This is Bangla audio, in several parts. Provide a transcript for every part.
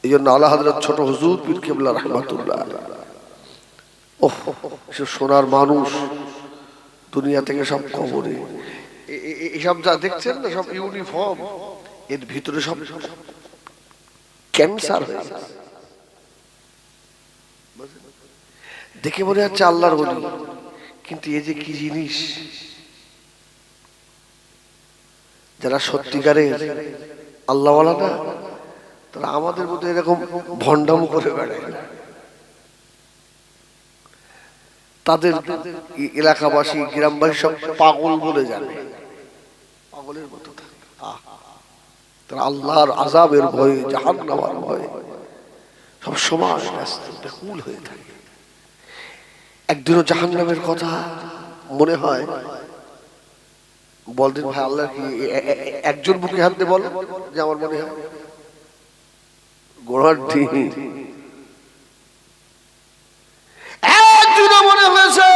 এই জন্য আলা হযরত ছোট হুজুর পীর কেবলা রাহমাতুল্লাহ, ওহ সে সোনার মানুষ, দুনিয়া থেকে সব কবরে। এইসব যা দেখছেন না সব ইউনিফর্ম, এর ভিতরে সব ক্যান্সার হয়েছে। দেখে মনে হচ্ছে আল্লাহর ওলি, কিন্তু এই যে কি জিনিস। যারা সত্যিকারের আল্লাহওয়ালা না, তারা আমাদের মধ্যে এরকম ভণ্ডাম করে বেড়ায়। তাদের এলাকাবাসী গ্রামবাসী সব পাগল বলে জানে, পাগলের মতো থাকে। তারা আল্লাহর আযাবের ভয়ে, জাহান্নামের ভয়ে সব সময় ব্যাকুল হয়ে থাকে। একদিনও জাহান্নামের কথা মনে হয়? বলতেন ভাই আল্লাহ কি একজন বুকে হাত দিয়ে বলো যে আমার মনে হয় গোড়ার ঠিক একদিনও মনে হয়েছে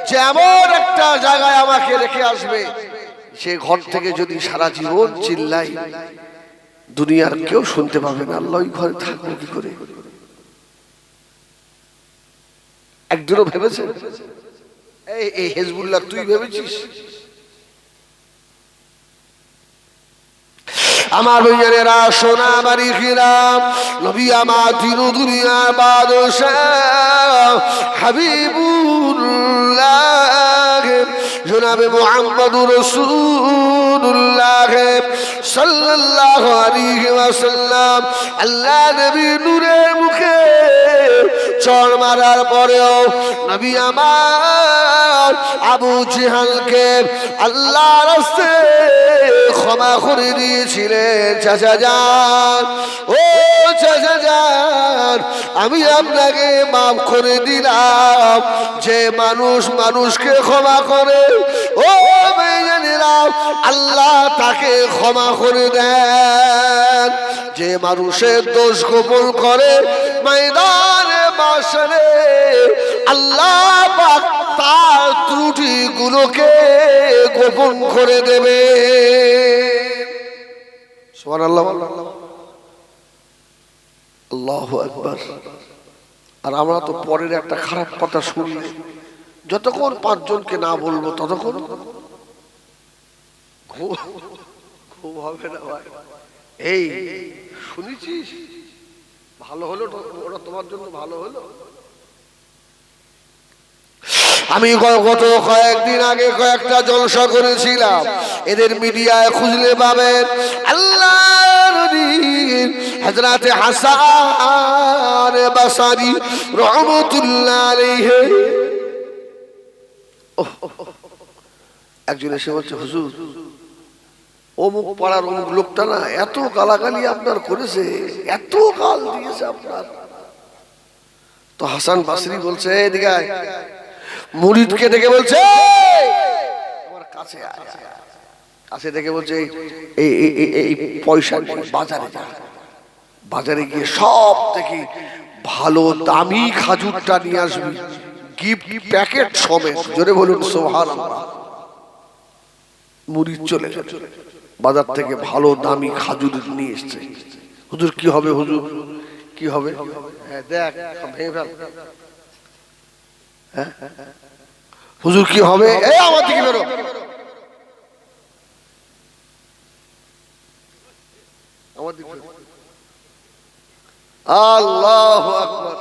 যে এমন একটা জায়গায় আমাকে রেখে আসবে, সে ঘর থেকে যদি সারা জীবন চিল্লাই দুনিয়ার কেউ শুনতে পাবে না, আল্লাহ ওই ঘরে থাকবে কি করে? একদিনও ভেবেছে? এই হিজবুল্লাহ তুই ভেবেছিস? আমার ভাইয়েরা, সোনা মারিখিরা, নবী আমার দিন দুনিয়ার বাদশাহ হাবিবুল্লাহ জনাবে মুহাম্মদুর রাসূলুল্লাহ সাল্লাল্লাহু আলাইহি ওয়াসাল্লাম আল্লাহ নবী নূরের মুখে চড় মারার পরেও নবী আমার আবু জেহেলকে আল্লাহর রাস্তায় ক্ষমা করে দিয়েছিলেন। চাচা যান, ও চাচা যান, আমি আপনাকে মাফ করে দিলাম। যে মানুষ মানুষকে ক্ষমা করে, ও ভাইজানেরা, আল্লাহ তাকে ক্ষমা করে দেন। যে মানুষের দোষ গোপন করে ময়দানে মাশরে আল্লাহ পাক তার ত্রুটিগুলোকে গোপন করে দেবে। সুবহানাল্লাহ, আল্লাহু আকবার। আর আমরা তো পরের একটা খারাপ কথা শুনলে যতক্ষণ পাঁচজনকে না বলবো ততক্ষণ খুব হবে না ভাই। এই শুনেছিস ভালো হলো, ওরা তোমার জন্য ভালো হলো। আমি গত কয়েকদিন আগে কয়েকটা জলসা করেছিলাম, এদের মিডিয়ায় খুঁজলে পাবেন। আল্লাহর হযরত হাসান বসরি রাহমাতুল্লাহ আলাইহি একজন এসে বলছে, হুজুর অমুক পাড়ার অমুক লোকটা না এত গালাগালি আপনার করেছে, এত গাল দিয়েছে আপনার। তো হাসান বসরি বলছে, এদিকে আয়। মুরিদকে ডেকে বলছে, আমার কাছে আয়। কাছে ডেকে বলছে, এই পয়সা নিয়ে বাজারে যা, বাজারে গিয়ে সব থেকে ভালো দামি খাজুরটা নিয়ে আসবি, গিফট প্যাকেট সমেত। জোরে বলুন সুবহানাল্লাহ। মুরিদ চলে গেল, বাজার থেকে ভালো দামি খাজুর নিয়ে এসছে। হুজুর কি হবে? হুজুর কি হবে? দেখ ভেঙে ফেল। হুজুর কি হবে? এই আমার দিকে বেরো। আমার দিকে আল্লাহু আকবার।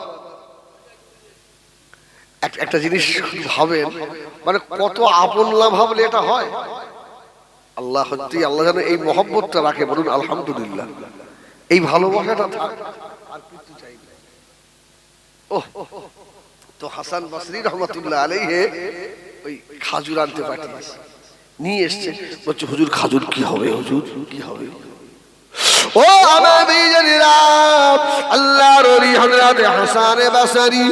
একটা জিনিস ভাবেন, মানে কত আপন না ভাবলে এটা হয়। আল্লাহ সত্যি, আল্লাহ যেন এই মহব্বতটা রাখে। বলুন আলহামদুলিল্লাহ। এই ভালোবাসাটা থাক, আর কিছু চাই না। ওহ, তো হাসান বসরি রহমাতুল্লাহ আলাইহি ওই খাজুর আনতে পাঠিয়েছে, নিয়ে এসছে। বলছে, হুজুর খাজুর কি হবে? হুজুর কি হবে? ও আমার ভাইজানেরা, আল্লাহর ওলি হযরত হাসান বসরি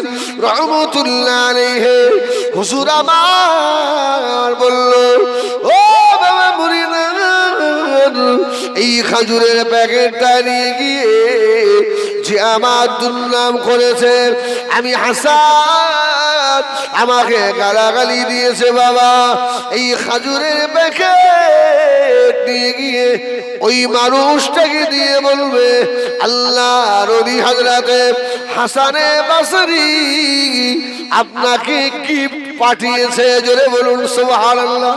রাহমাতুল্লাহ আলাইহি হুজুর আমার বলল, ও বাবা মুরিদ, এই খাজুরের প্যাকেটটা নিয়ে গিয়ে যে আমার দুর্নাম করেছে, আমি হাসান, আমাকে গালাগালি দিয়েছে বাবা, এই খাজুরের প্যাকেট নিয়ে গিয়ে ওই মানুষটাকে দিয়ে বলবে আল্লাহর ওলি হযরতে হাসানে বসরি আপনাকে গিফট পাঠিয়েছে। জোরে বলুন সুবহানাল্লাহ।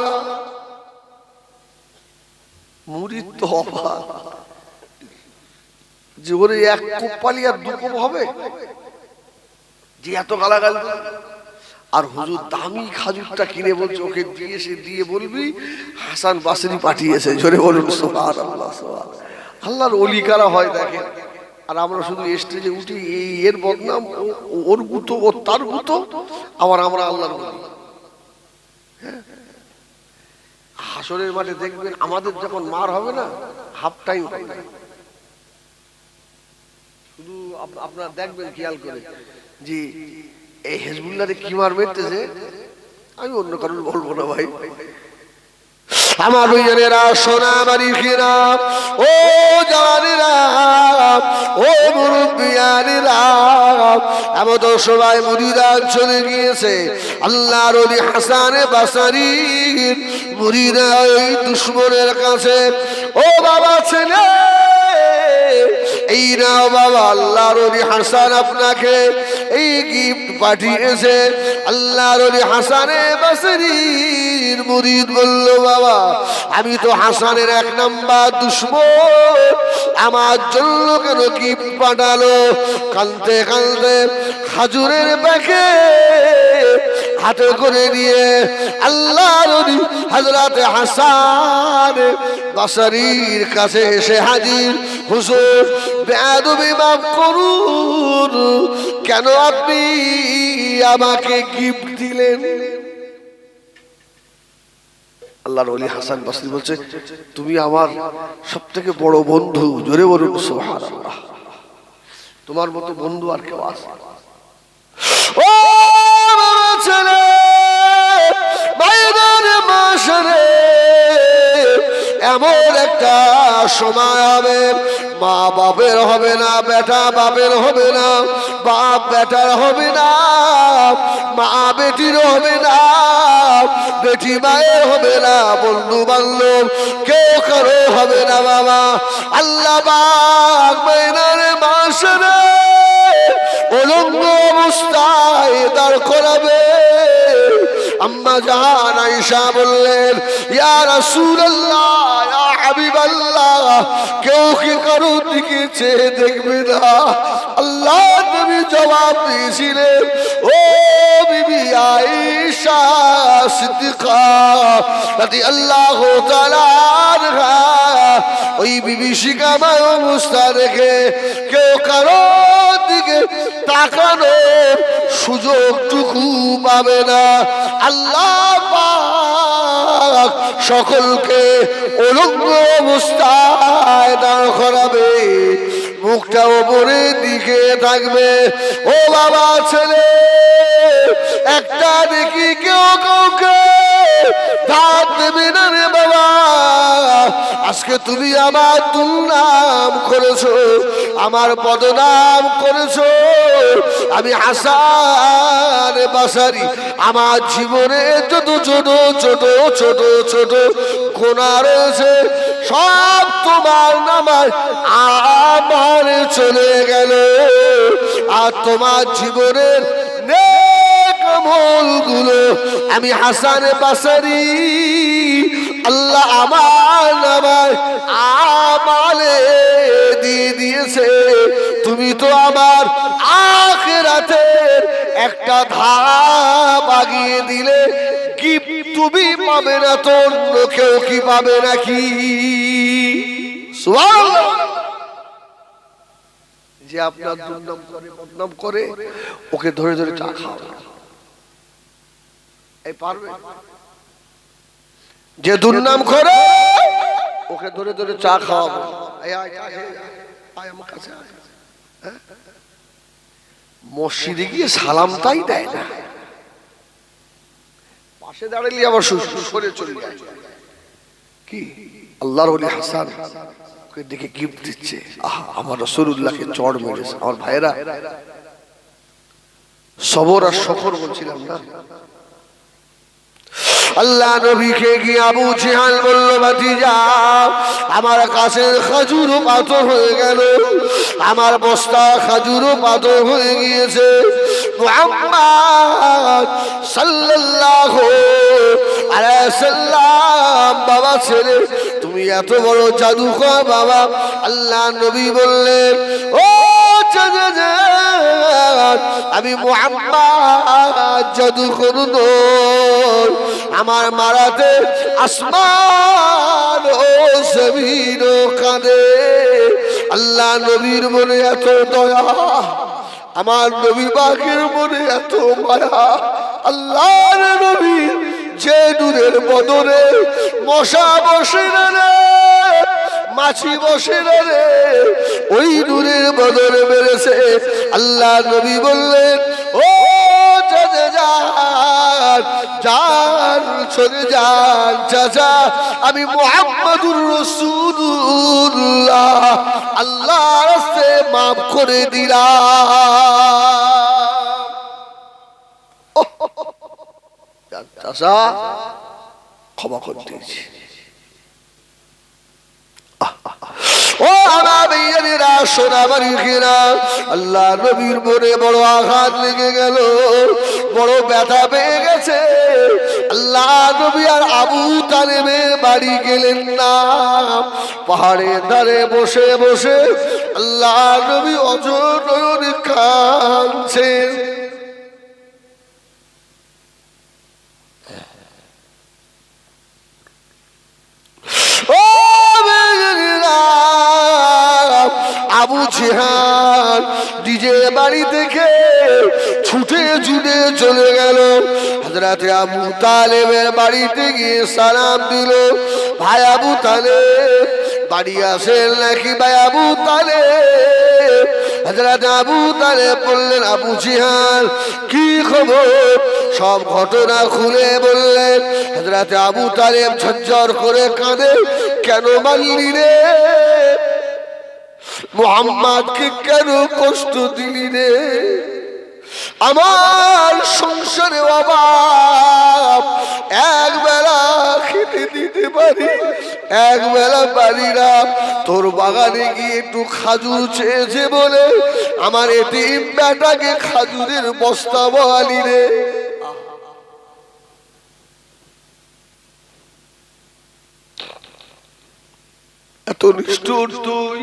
মুরিদ তো অবাক যে ওরে এক কোপ পালি আর দু কোপ হবে, যে এত গালাগাল। আর হুজুর দামি খাজুরটা কিনে বলছে ওকে দিয়ে, সে দিয়ে বলবি হাসান বসরি পাঠিয়েছে। জোরে বলুন সুবহানাল্লাহ। আল্লাহর ওলি কারা হয় দেখেন। আর আমরা শুধু স্টেজে উঠি, এই এর বদনাম, ওর গুতো, ওর তার গুতো, আবার আমরা আল্লাহর ওলি। হাসরের মাঠে দেখবেন আমাদের যখন মার হবে না, হাফ টাইম হবে না, শুধু আপনারা দেখবেন খেয়াল করে যে এই হিজবুল্লাহরে কি মার মেরতেছে। আমি অন্য কারণ বলবো না ভাই, আমার ভাইয়েরা, সোনা মারিকেরা, ও জানেরা, ও মুরব্বিয়ানেরা, এমন তো সবাই মুরিদান চলে গিয়েছে। আল্লাহর ওলি হাসানে বসরির মুরিদা ওই দুশমনের কাছে, ও বাবা ছেলে এই নাও বাবা, আল্লাহর ওলি হাসান আপনাকে এই গিফট পাঠিয়েছে। আল্লাহর ওলি হাসানে বসরির মুরিদ বলল বাবা আমি তো হাসানের 1 নাম্বার দুশমন, আমার জন্য কেন গিফট পাঠালো? কাঁদতে কাঁদতে খাজুরের ব্যাগে হাতে করে নিয়ে আল্লাহর ওলি হযরতে হাসান বসরির কাছে এসে হাজির। হুজুর বেয়াদবি মাফ করুন, কেন আপনি আমাকে গিফট দিলেন? আল্লাহর ওলি হাসান বসরি বলছে তুমি আমার সবথেকে বড় বন্ধু। জোরে বলুন সুবহানাল্লাহ। তোমার মতো বন্ধু আর কেউ আছে? ও ছেলে ময়দানে মাশরে এমন একটা সময় হবে, মা বাপের হবে না, বেটা বাপের হবে না, বাপ বেটার হবে না, মা বেটির হবে না, বেটি মায়ের হবে না, বন্ধু বান্ধব কেউ কারো হবে না বাবা। আল্লাহ পাক ময়দানে মাশরে উলঙ্গ অবস্থায় দাঁড় করাবে। আম্মা জান আয়েশা বললেন ইয়া রাসূলুল্লাহ, ইয়া হাবিবাল্লাহ, কেউ কি কারো দিকে চেয়ে দেখবে না? আল্লাহ নবী জবাব দিয়েছিলেন ও বিবি আয়েশা সিদ্দিকা রাদিয়াল্লাহু তাআলা আনহা, ওই বিভীষিকাময় অবস্থা দেখে কেউ কারো দিকে তাকানোর সুযোগটুকু পাবে না। আল্লাহ পাক সকলকে উলঙ্গ অবস্থায় দাঁড় করাবে, মুখটা ওপরের দিকে থাকবে। ও বাবা ছেলে, একটা দেখি কেউ কাউকে ধার দেবে না রে বাবা। আজকে তুমি আমার দুর্নাম করেছো, আমার বদনাম করেছো। আমি হাসান বসরি আমার জীবনে যত ছোট ছোট ছোট ছোট গুনাহ রয়েছে সব তোমার নামায় আমার চলে গেল, আর তোমার জীবনের নেক আমলগুলো আমি হাসান বসরি আল্লাহ আমার নামায় আমালে দিয়ে দিয়েছে। তুমি তো আমার আখিরাতের একটা ধাপ আগিয়ে দিলে, কি তুমি পাবে না তো অন্য কেউ কি পাবে নাকি? সুবহানাল্লাহ। যে আপনার দুর্নাম করে বদনাম করে ওকে ধরে ধরে চা খাও, এই পারবে? যে দুর্নাম করে ওকে ধরে ধরে চা খাওয়াবো, মসজিদে গিয়ে সালাম তাই দেয় না, পাশে দাঁড়ালে আবার সরে চলে যায়। কি আল্লাহর ওলি হাসান ওকে দেখে গিফট দিচ্ছে, আহা আমার রাসূলুল্লাহকে চড় মেরেছে। আমার ভাইরা সবর আর শকর বলছিলাম না, আল্লাহ নবীকে গিয়ে আবু জেহাল বলল, ভাতিজা আমার কাছে খাজুর পাথর হয়ে গেল, আমার বস্তা খাজুর পাথর হয়ে গিয়েছে। মুহাম্মদ সাল্লাল্লাহু আলাইহি ওয়াসাল্লাম, বাবা ছেলে তুমি এত বড় জাদুকর বাবা। আল্লাহ নবী বললেন, ও আমি মুহাম্মদ জাদুকর নই, আমার মারাতে আসমান ও জমিন কাঁদে। আল্লাহ নবীর মনে এত দয়া, আমার নবী পাকের মনে এত মায়া। আল্লাহর নবী যে নূরের বদলে মশা বসে না রে, মাছি বসে না রে, ওই নূরের বদলে মেরেছে। আল্লাহ নবী বললেন, ও যান চলে যান চাচা, আমি মুহাম্মাদুর রাসূলুল্লাহ আল্লাহর রাস্তে মাফ করে দিলাম। চাচা ক্ষমা করে দিয়েছি। ও আমার ভাইয়েরা, সোনামারি খেরা, আল্লাহ নবীর মনে বড় আঘাত লেগে গেল, বড় ব্যথা পেয়ে গেছে। আল্লাহ নবী আর আবু তালেবের বাড়ি গেলেন না, পাহাড়ের ধারে বসে বসে আল্লাহ নবী অঝর কাঁদছেন। আবু জেহাল নিজের বাড়ি থেকে ছুটে ছুটে চলে গেল, হযরতে আবু তালেবের বাড়িতে গিয়ে সালাম দিল। ভাই আবু তালেব বাড়ি আসেন নাকি? ভাই আবু তালেব। হযরতে আবু তালেব বললেন, আবু জেহাল কি খবর? সব ঘটনা খুলে বললেন। হযরতে আবু তালেব ঝরঝর করে কাঁদে, কেন মানলি রে? মুহাম্মদকে কেন কষ্ট দিলি রে? আমার সংসারে অভাব, এক বেলা খেতে দিতে পারি, এক বেলা পারি না। তোর বাগানে গিয়ে একটু খাজুর চেয়েছে বলে আমার এতিম বেটাকে খাজুরের বস্তা বহালি রে। এত নিষ্ঠুর তুই?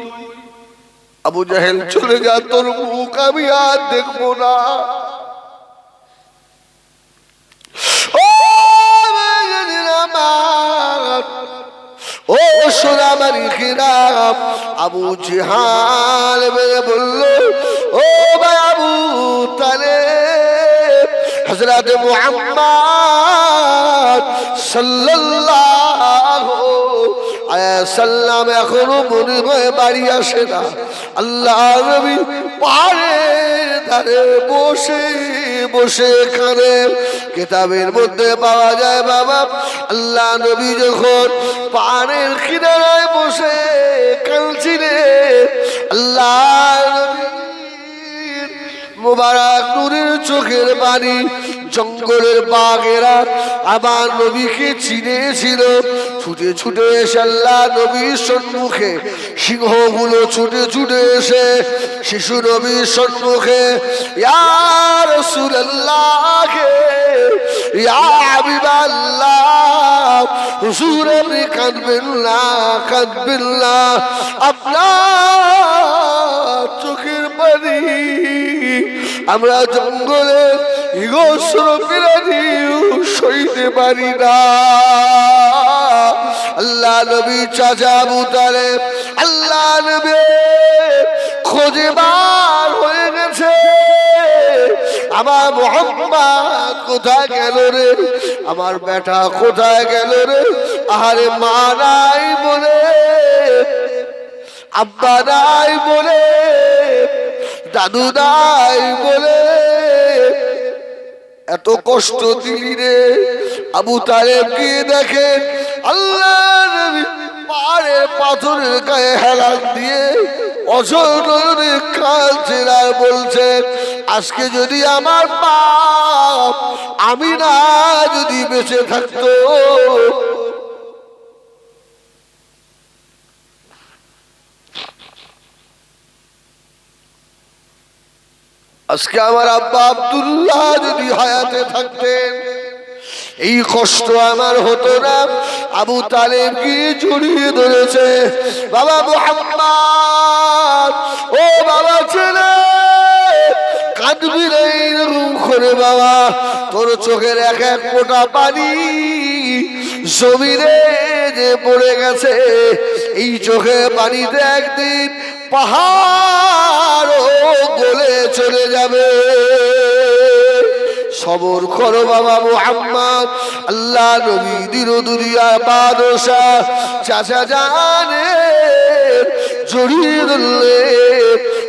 আবু জাহেল চলে যা, তোর মুখ আমি আর দেখবো না। ও সোনামারি খিরাম, আবু জেহাল বলল, ও ভাই আবু তালেব, হযরত মুহাম্মদ সাল্লাল্লাহু আলাইহি সাল্লাম এখনো মনে হয় বাড়ি আসে না। আল্লাহ নবী পাহাড়ের ধারে বসে বসে কাঁদেন। কিতাবের মধ্যে পাওয়া যায় বাবা, আল্লাহ নবী যখন পাহাড়ের কিনারায় বসে কাঁদছিলেন, আল্লাহ নবীর মুবারক নূরের চোখের পানি জঙ্গলের বাঘেরা আমার নবীকে চিনেছিল। ছুটে ছুটে এসে আল্লাহ নবীর সম্মুখে, সিংহগুলো ছুটে ছুটে এসে শিশু নবীর সম্মুখে, ইয়া রাসূলুল্লাহ, ইয়া হাবিবাল্লাহ, হুজুর আপনি কাঁদবেন না, কাঁদবেন না, আপনার চোখের পানি আমরা জঙ্গলের হিংস্র প্রাণী সইতে পারি না। আল্লাহ নবী চাচা আবু তালেব, আল্লাহ নবী খোঁজে বার হয়ে গেছে, আমার মুহাম্মদ কোথায় গেল রে? আমার বেটা কোথায় গেল রে? আহারে মা নাই বলে, আব্বা নাই বলে, দাদু নাই বলে এত কষ্ট দিলি রে। আবু তালেব গিয়ে দেখেন আল্লাহ নবী পাহাড়ের পাথরের গায়ে হেলান দিয়ে অঝরে কাঁদছেন আর বলছেন, আজকে যদি আমার মা আমিনা যদি বেঁচে থাকতো, আজকে আমার আব্বা আব্দুল্লাহ যদি হায়াতে থাকতেন, এই কষ্ট আমার হতো না। আবু তালেব কি জড়িয়ে ধরেছে, বাবা মুহাম্মদ, ও বাবা ছেলে কাঁদবি রে এরকম করে বাবা, তোর চোখের এক এক ফোঁটা পানি জমিনে যে পড়ে গেছে, এই চোখে পানিতে একদিন পাহাড় গলে চলে যাবে। সবর করো বাবা মুহাম্মদ। আল্লাহ নবী দিরুদুরিয়া বাদশাহ চাচা জানে জড়িয়ে ধরলে।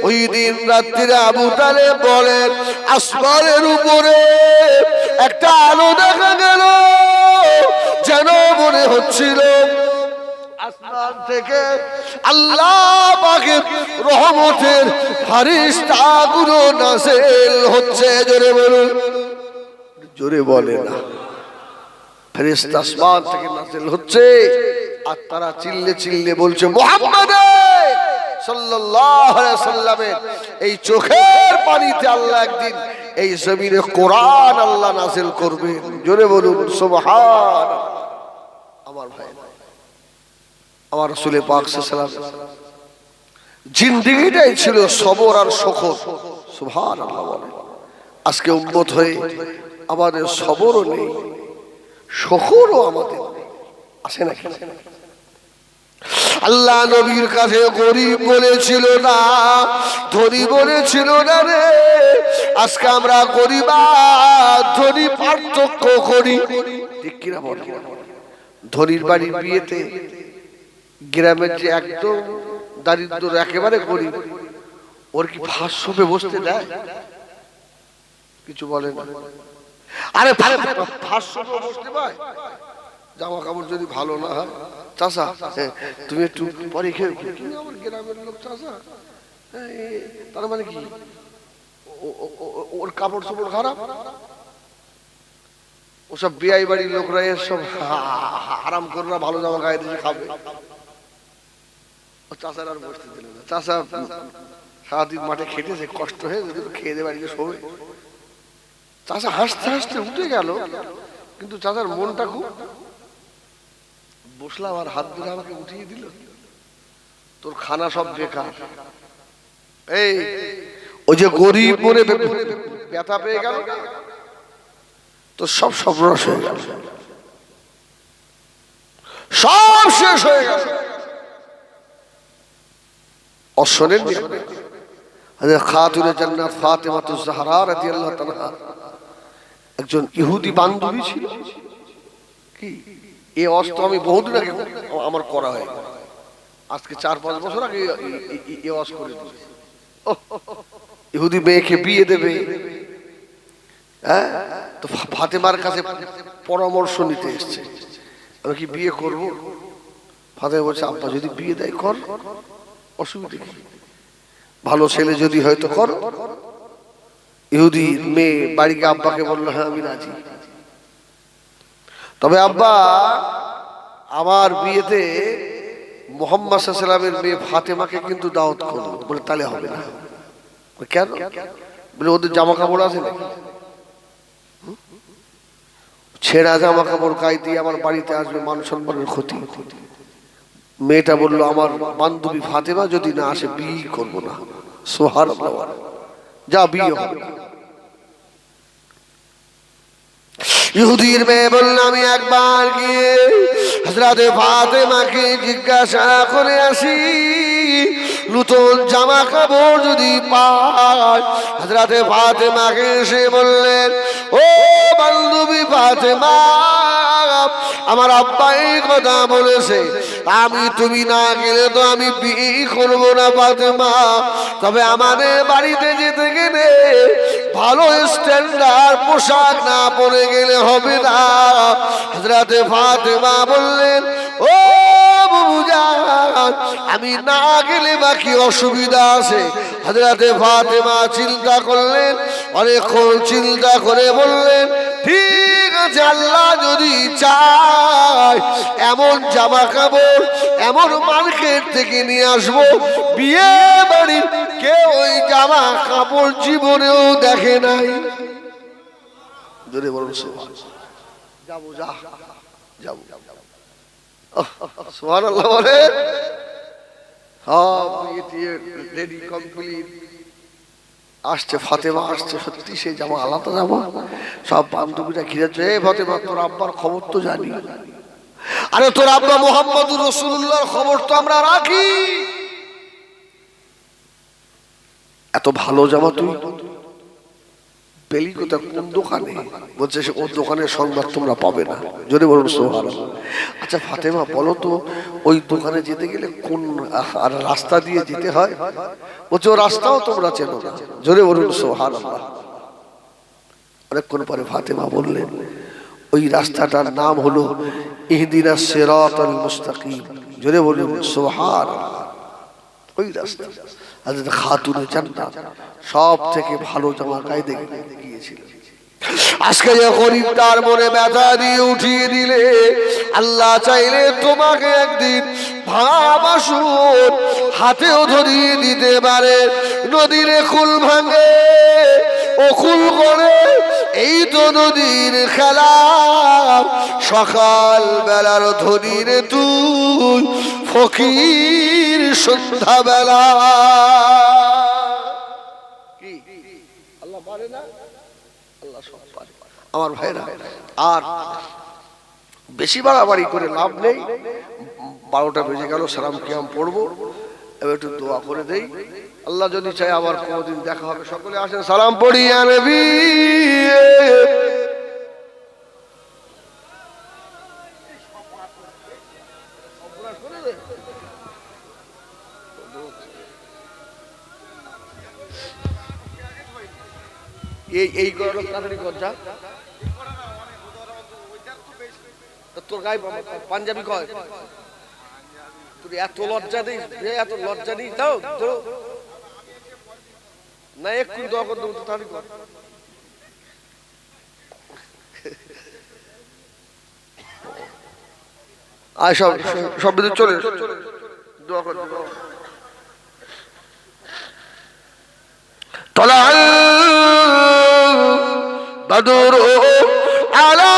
ওই দিন রাত্রিরে আবু তালেব বলেন, আসমানের উপরে একটা আলো দেখা গেল, যেন মনে হচ্ছিল আসমান থেকে আল্লাহ পাকের রহমতের ফেরেশতাগুলো নাযিল হচ্ছে। জোরে বলুন, জোরে বলে না। ফেরেশতা আসমান থেকে নাযিল হচ্ছে, আর তারা চিল্লে চিল্লে বলছে মুহাম্মদ সাল্লাল্লাহু আলাইহি সাল্লামের এই চোখের পানিতে আল্লাহ একদিন এই জমিনে কোরআন আল্লাহ নাযিল করবেন। জোরে বলুন সুবহান। আমার ভাই, আমার রাসূল পাক সাল্লাল্লাহু আলাইহি ওয়াসাল্লাম জিন্দেগিটাই ছিল সবর আর শুকর। সুবহানাল্লাহ বলেন। আজকে উম্মত হয়ে আমাদের সবরও নেই, শুকরও আমাদের আছে না। আল্লাহ নবীর কাছে গরিব বলেছিল না, ধনী বলেছিল না রে। আজকে আমরা গরিব আর ধনী পার্থক্য করি, ঠিক কিনা বল? ধনীর বাড়ির বিয়েতে গ্রামের যে একদম দারিদ্র একেবারে গরিব, ওর কি ফাঁস শোপে বসতে দেয়? কিছু বলে না। আরে ফাঁস শোপে বসতে পায়? জামা কাপড় যদি ভালো না হয়, চাচা তুমি একটু পরে খেয়ে, আমার গ্রামের লোক চাচা, তার মানে কি ওর কাপড় চোপড় খারাপ? ওসব বিয়াই বাড়ির লোকরা এসব হারাম কররা ভালো জামা গায়ে দিয়ে খাবে। চাচার আর বসতে দিল না। চাচা সারাদিন মাঠে খেটেছে, কষ্ট হয়ে যদি খেয়ে দিয়ে বাড়িতে শোবে। চাচা হাসতে হাসতে উঠে গেল, কিন্তু চাচার মনটা খুব, বসলাম আর হাত ধরে আমাকে উঠিয়ে দিল, তোর খানা সব বেকার। এই ওই যে গরিব মনে ব্যথা পেয়ে গেল, তোর সব সর্বনাশ হয়ে গেল, সব শেষ হয়ে গেল। অশোনেন খাতুনে জান্নাত ফাতেমাতুজ জাহরা রাদিয়াল্লাহু তাআলা একজন ইহুদি বান্ধবী ছিল। কি এই অস্ত্র আমি বহুদিন আগে আমার করা হয়, আজকে 4-5 বছর আগে এই অস্ত্র করে দিয়েছি। ইহুদি মেয়েকে বিয়ে দেবে, হ্যাঁ, তো ফাতেমার কাছে পরামর্শ নিতে এসছে, আমি কি বিয়ে করব? ফাতেমা বলছে, আব্বা যদি বিয়ে দেয় কর, অসুবিধা কি, ভালো ছেলে যদি হয়তো কর। ইহুদি মেয়ে বাড়িকে আব্বাকে বললো, হ্যাঁ আমি রাজি, তবে আব্বা আমার বিয়েতে মুহাম্মদ সাল্লাল্লাহু আলাইহি ওয়াসাল্লামের মেয়ে ফাতেমাকে কিন্তু দাওয়াত করো। বলে তাহলে হবে না। কেন? বলে ওদের জামা কাপড় আছে না, ছেঁড়া জামা কাপড় গায়ে দিয়ে আমার বাড়িতে আসবে, মান সম্মানের ক্ষতি। মেয়েটা বললো, আমার বান্ধবী ফাতেমা যদি না আসে বিয়ে করবো না। সুবহানাল্লাহ, যা বিয়ে হবে। ইহুদির মেয়ে বলল, আমি একবার গিয়ে হযরতে ফাতেমাকে জিজ্ঞাসা করে আসি, নতুন জামা কাপড় যদি পায়। হযরতে ফাতেমাকে এসে বললেন, ও বান্ধবী ফাতেমা, আমার আব্বা এই কথা বলেছে, তুমি না গেলে তো আমি বিয়ে করবো না ফাতেমা। তবে আমাদের বাড়িতে যেতে গেলে ভালো স্ট্যান্ডার্ড পোশাক না পরে গেলে হবে না। হযরতে ফাতেমা বললেন, ও বুবুজান, আমি না গেলে বাকি অসুবিধা আছে। হযরতে ফাতেমা চিন্তা করলেন, অনেকক্ষণ চিন্তা করে বললেন, ঠিক আছে, আল্লাহ যদি চায় এমন জামা কাপড় এমন মার্কেট থেকে নিয়ে আসবো, বিয়ে বাড়ির কেউ ওই জামা কাপড় জীবনেও দেখে নাই। যদি বলুন যাবো, যা যাবো, সুবহানাল্লাহ বলে সব রেডি কমপ্লিট। আসছে ফাতেমা, আসছে, সত্যি সেই জামা আলাদা জামা। সব বান্ধবীরা ঘিরেছে, এ ফাতেমা তোর আব্বার খবর তো জানি। আরে তোর আব্বা মুহাম্মদুর রাসূলুল্লাহর খবর তো আমরা রাখি। এত ভালো জামা তুই পেলি কোথা, কোন দোকানে? বলছে ও দোকানের সংবাদ তোমরা পাবে না। যদি বলুন সুবহানাল্লাহ। আচ্ছা ফাতেমা বলো তো, ওই দোকানে যেতে গেলে কোন রাস্তা দিয়ে যেতে হয়? বলছে ও রাস্তাও তোমরা চেনো না। যদি বলুন সুবহানাল্লাহ। অনেকক্ষণ পরে ফাতেমা বললেন, ওই রাস্তাটার নাম হলো ইহদিনাস সিরাতাল মুস্তাকিম। যদি বলুন সুবহানাল্লাহ। ওই রাস্তা হযরত খাতুনে জান্নাত সব থেকে ভালো জামা গায়ে গিয়েছিল। আজকে যখন তার মনে ব্যথা দিয়ে উঠিয়ে দিলে, আল্লাহ চাইলে তোমাকে একদিন ভাবাসুর হাতেও ধরিয়ে দিতে পারে। নদীর কুল ভাঙে অকুল করে, এই তো নদীর খেলা। সকাল বেলার ধনীর তুই ফকির সন্ধ্যা বেলা। কি আল্লাহ পারে না? আল্লাহ সব পারে আমার ভাইরা। আর বেশি বাড়াবাড়ি করে লাভ নেই। 12টা বেজে গেল, সালাম কিয়াম পড়বো, এবার একটু দোয়া করে দেই। আল্লাহ যদি চায় আবার কোনদিন দেখা হবে। সকলে আসেন সালাম পড়ি ইয়া নবী। এই গরম তাড়াতাড়ি কর যা। তোর গায়ে পাঞ্জাবি কয়, তুই এত লজ্জা দিস, এত লজ্জা দিস দাও না। এক্ষুনি দোয়া করে দেবো, তাড়াতাড়ি কর। আয় সব সব ভিতরে চলে দোয়া করে দেবো। طلع البدر على